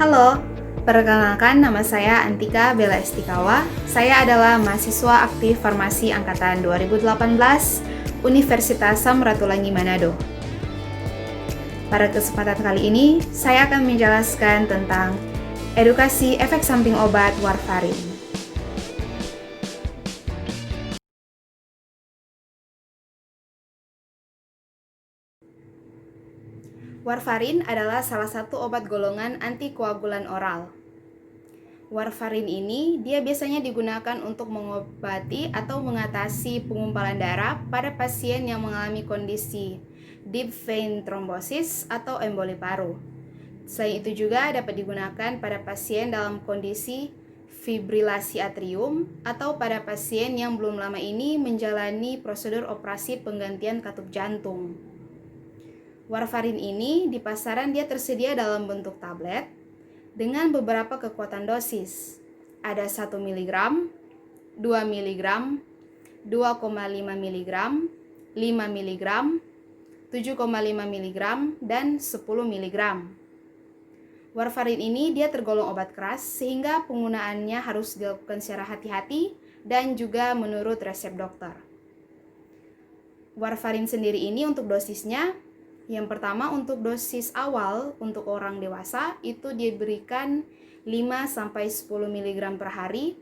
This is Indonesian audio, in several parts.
Halo, perkenalkan nama saya Antika Bella Estikawa. Saya adalah mahasiswa aktif farmasi angkatan 2018 Universitas Samratulangi Manado. Pada kesempatan kali ini, saya akan menjelaskan tentang edukasi efek samping obat warfarin. Warfarin adalah salah satu obat golongan antikoagulan oral. Warfarin ini dia biasanya digunakan untuk mengobati atau mengatasi penggumpalan darah pada pasien yang mengalami kondisi deep vein thrombosis atau emboli paru. Selain itu juga dapat digunakan pada pasien dalam kondisi fibrilasi atrium atau pada pasien yang belum lama ini menjalani prosedur operasi penggantian katup jantung. Warfarin ini di pasaran dia tersedia dalam bentuk tablet dengan beberapa kekuatan dosis. Ada 1 mg, 2 mg, 2,5 mg, 5 mg, 7,5 mg, dan 10 mg. Warfarin ini dia tergolong obat keras sehingga penggunaannya harus dilakukan secara hati-hati dan juga menurut resep dokter. Warfarin sendiri ini untuk dosisnya, yang pertama untuk dosis awal untuk orang dewasa itu diberikan 5-10 mg per hari,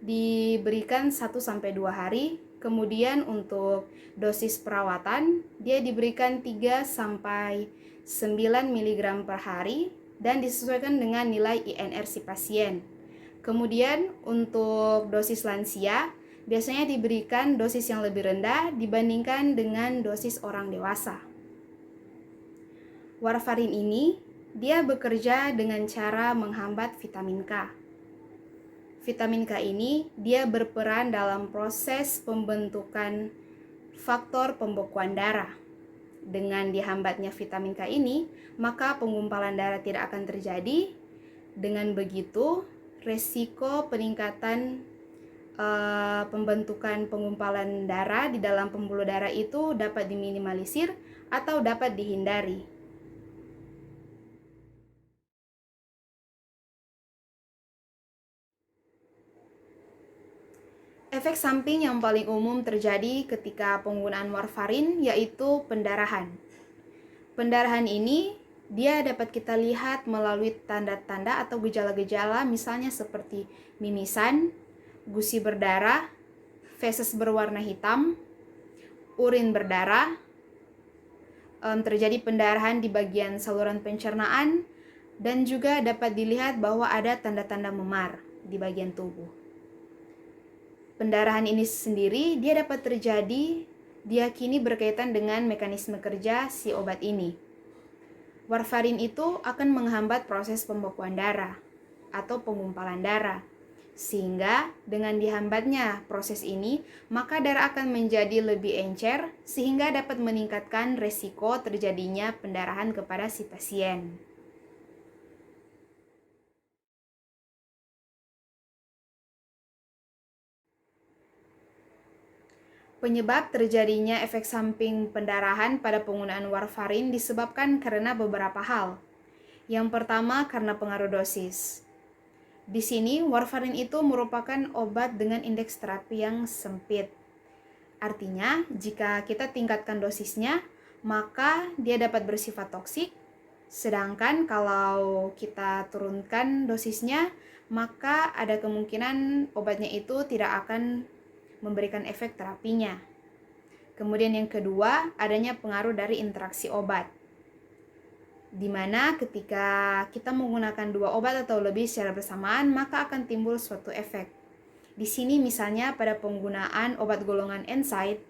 diberikan 1-2 hari. Kemudian untuk dosis perawatan dia diberikan 3-9 mg per hari dan disesuaikan dengan nilai INR si pasien. Kemudian untuk dosis lansia biasanya diberikan dosis yang lebih rendah dibandingkan dengan dosis orang dewasa. Warfarin ini dia bekerja dengan cara menghambat vitamin K. Vitamin K ini dia berperan dalam proses pembentukan faktor pembekuan darah. Dengan dihambatnya vitamin K ini, maka penggumpalan darah tidak akan terjadi. Dengan begitu, resiko peningkatan pembentukan penggumpalan darah di dalam pembuluh darah itu dapat diminimalisir atau dapat dihindari. Efek samping yang paling umum terjadi ketika penggunaan warfarin yaitu pendarahan. Pendarahan ini dia dapat kita lihat melalui tanda-tanda atau gejala-gejala misalnya seperti mimisan, gusi berdarah, feses berwarna hitam, urin berdarah, terjadi pendarahan di bagian saluran pencernaan, dan juga dapat dilihat bahwa ada tanda-tanda memar di bagian tubuh. Pendarahan ini sendiri dia dapat terjadi diyakini berkaitan dengan mekanisme kerja si obat ini. Warfarin itu akan menghambat proses pembekuan darah atau penggumpalan darah. Sehingga dengan dihambatnya proses ini, maka darah akan menjadi lebih encer sehingga dapat meningkatkan resiko terjadinya pendarahan kepada si pasien. Penyebab terjadinya efek samping pendarahan pada penggunaan warfarin disebabkan karena beberapa hal. Yang pertama karena pengaruh dosis. Di sini warfarin itu merupakan obat dengan indeks terapi yang sempit. Artinya, jika kita tingkatkan dosisnya, maka dia dapat bersifat toksik. Sedangkan kalau kita turunkan dosisnya, maka ada kemungkinan obatnya itu tidak akan memberikan efek terapinya. Kemudian yang kedua, adanya pengaruh dari interaksi obat. Di mana ketika kita menggunakan 2 obat atau lebih secara bersamaan, maka akan timbul suatu efek. Di sini misalnya pada penggunaan obat golongan NSAID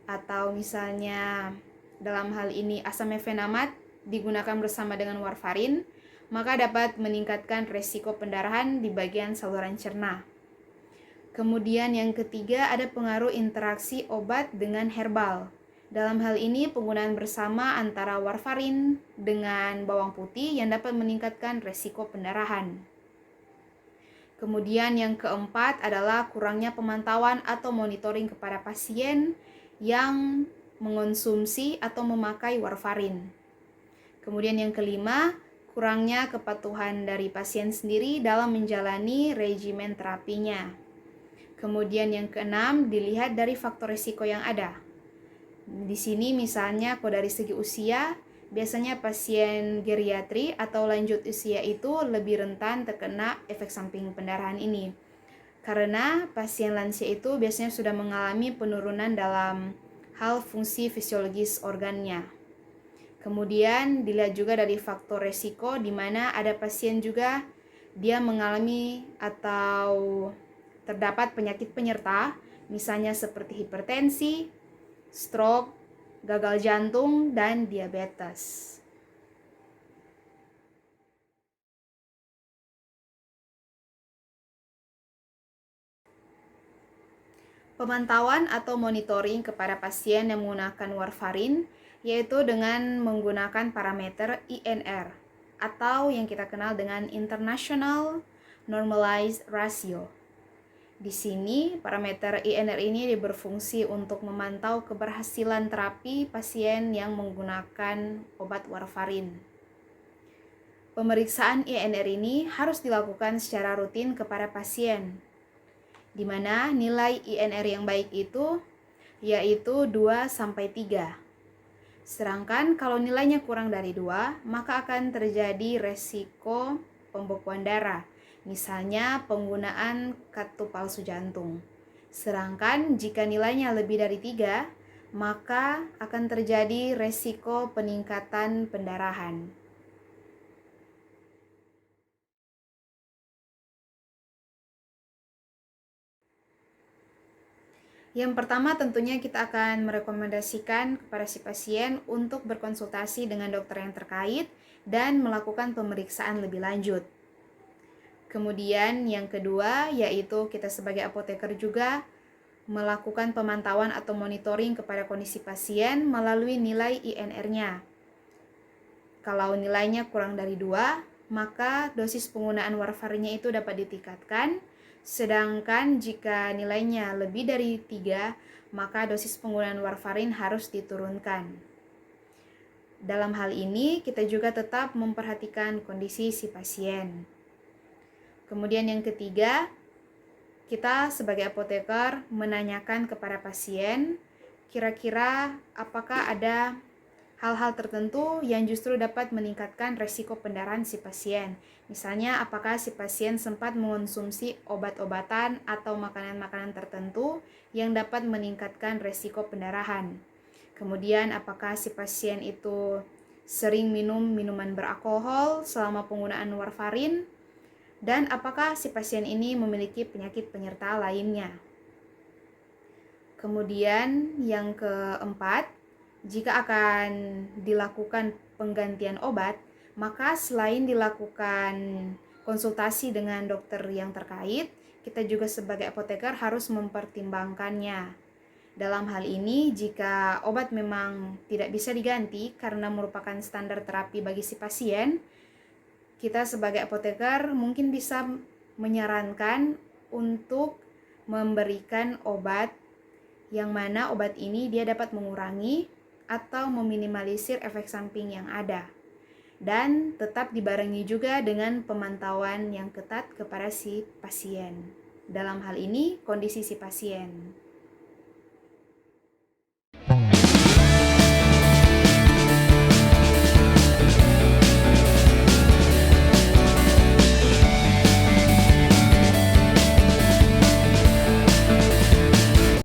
atau misalnya dalam hal ini asam mefenamat digunakan bersama dengan warfarin, maka dapat meningkatkan resiko pendarahan di bagian saluran cerna. Kemudian yang ketiga ada pengaruh interaksi obat dengan herbal. Dalam hal ini penggunaan bersama antara warfarin dengan bawang putih yang dapat meningkatkan resiko pendarahan. Kemudian yang keempat adalah kurangnya pemantauan atau monitoring kepada pasien yang mengonsumsi atau memakai warfarin. Kemudian yang kelima, kurangnya kepatuhan dari pasien sendiri dalam menjalani regimen terapinya. Kemudian yang keenam, dilihat dari faktor risiko yang ada. Di sini misalnya kalau dari segi usia, biasanya pasien geriatri atau lanjut usia itu lebih rentan terkena efek samping pendarahan ini. Karena pasien lansia itu biasanya sudah mengalami penurunan dalam hal fungsi fisiologis organnya. Kemudian dilihat juga dari faktor resiko di mana ada pasien juga dia mengalami atau terdapat penyakit penyerta, misalnya seperti hipertensi, stroke, gagal jantung, dan diabetes. Pemantauan atau monitoring kepada pasien yang menggunakan warfarin yaitu dengan menggunakan parameter INR atau yang kita kenal dengan International Normalized Ratio. Di sini, parameter INR ini berfungsi untuk memantau keberhasilan terapi pasien yang menggunakan obat warfarin. Pemeriksaan INR ini harus dilakukan secara rutin kepada pasien, di mana nilai INR yang baik itu yaitu 2-3. Sedangkan kalau nilainya kurang dari 2, maka akan terjadi resiko pembekuan darah, misalnya penggunaan kartu palsu jantung. Sedangkan jika nilainya lebih dari 3, maka akan terjadi resiko peningkatan pendarahan. Yang pertama tentunya kita akan merekomendasikan kepada si pasien untuk berkonsultasi dengan dokter yang terkait dan melakukan pemeriksaan lebih lanjut. Kemudian yang kedua yaitu kita sebagai apoteker juga melakukan pemantauan atau monitoring kepada kondisi pasien melalui nilai INR-nya. Kalau nilainya kurang dari 2, maka dosis penggunaan warfarinnya itu dapat ditingkatkan. Sedangkan jika nilainya lebih dari 3, maka dosis penggunaan warfarin harus diturunkan. Dalam hal ini, kita juga tetap memperhatikan kondisi si pasien. Kemudian yang ketiga, kita sebagai apoteker menanyakan kepada pasien, kira-kira apakah ada hal-hal tertentu yang justru dapat meningkatkan resiko pendarahan si pasien. Misalnya, apakah si pasien sempat mengonsumsi obat-obatan atau makanan-makanan tertentu yang dapat meningkatkan resiko pendarahan. Kemudian, apakah si pasien itu sering minum minuman beralkohol selama penggunaan warfarin, dan apakah si pasien ini memiliki penyakit penyerta lainnya. Kemudian, yang keempat, jika akan dilakukan penggantian obat, maka selain dilakukan konsultasi dengan dokter yang terkait, kita juga sebagai apoteker harus mempertimbangkannya. Dalam hal ini, jika obat memang tidak bisa diganti karena merupakan standar terapi bagi si pasien, kita sebagai apoteker mungkin bisa menyarankan untuk memberikan obat yang mana obat ini dia dapat mengurangi atau meminimalisir efek samping yang ada, dan tetap dibarengi juga dengan pemantauan yang ketat kepada si pasien. Dalam hal ini, kondisi si pasien.